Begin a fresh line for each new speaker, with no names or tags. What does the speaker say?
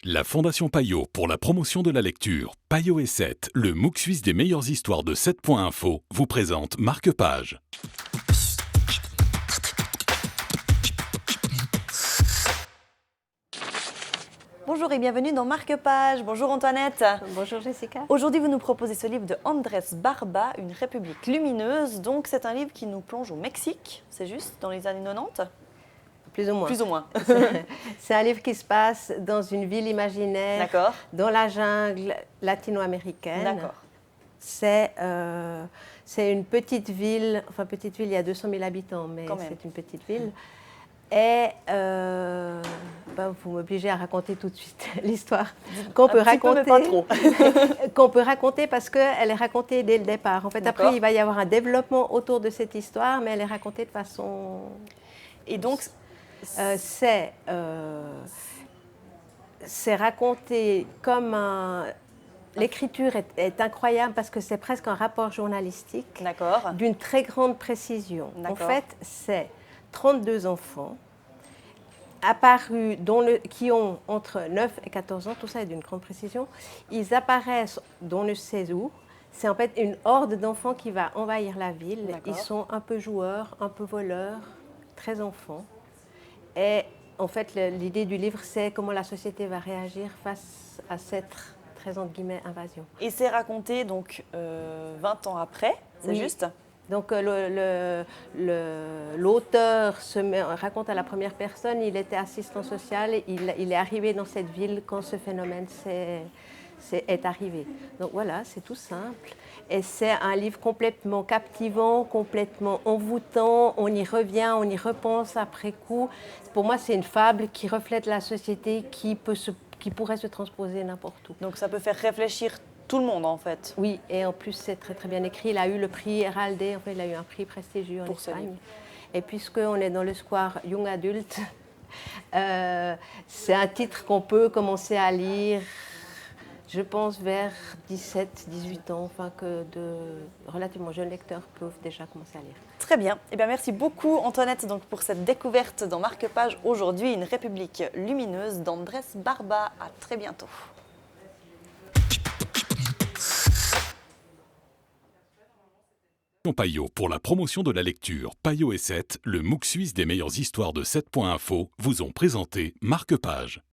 La Fondation Payot pour la promotion de la lecture, Payot et 7, le MOOC suisse des meilleures histoires de 7.info, vous présente Marque-Page.
Bonjour et bienvenue dans Marque-Page. Bonjour Antoinette.
Bonjour Jessica.
Aujourd'hui, vous nous proposez ce livre de Andrés Barba, Une République lumineuse. Donc, c'est un livre qui nous plonge au Mexique, c'est juste, dans les années 90 ?
Plus ou moins.
Plus ou moins.
C'est un livre qui se passe dans une ville imaginaire,
D'accord.
dans la jungle latino-américaine.
D'accord.
C'est une petite ville, il y a 200 000 habitants, mais c'est une petite ville. Et vous m'obligez à raconter tout de suite l'histoire qu'on peut raconter,
peu, mais pas trop.
qu'on peut raconter parce qu'elle est racontée dès le départ. En fait, après, il va y avoir un développement autour de cette histoire, mais elle est racontée de façon...
Et donc,
c'est raconté comme un... L'écriture est incroyable parce que c'est presque un rapport journalistique d'une très grande précision. En fait, c'est 32 enfants apparus qui ont entre 9 et 14 ans, tout ça est d'une grande précision. Ils apparaissent dans le 16 août. C'est en fait une horde d'enfants qui va envahir la ville. Ils sont un peu joueurs, un peu voleurs, très enfants. Et en fait, l'idée du livre, c'est comment la société va réagir face à cette, très entre guillemets, invasion.
Et c'est raconté donc 20 ans après, c'est juste ?
Donc l'auteur raconte à la première personne, il était assistant social, il est arrivé dans cette ville quand ce phénomène est arrivé. Donc voilà, c'est tout simple. Et c'est un livre complètement captivant, complètement envoûtant, on y revient, on y repense après coup. Pour moi, c'est une fable qui reflète la société qui pourrait se transposer n'importe où.
Donc ça peut faire réfléchir tout le monde en fait.
Oui, et en plus c'est très très bien écrit. Il a eu le prix Heraldé, en fait il a eu un prix prestigieux en Espagne. Et puisqu'on est dans le square Young Adult, c'est un titre qu'on peut commencer à lire, je pense vers 17-18 ans, enfin que de relativement jeunes lecteurs peuvent déjà commencer à lire.
Très bien. Eh bien, merci beaucoup Antoinette donc, pour cette découverte dans Marque-Page aujourd'hui, Une République lumineuse d'Andrés Barba. À très bientôt.
Payot pour la promotion de la lecture, Payot et 7, le MOOC suisse des meilleures histoires de 7.info, vous ont présenté Marque-Page.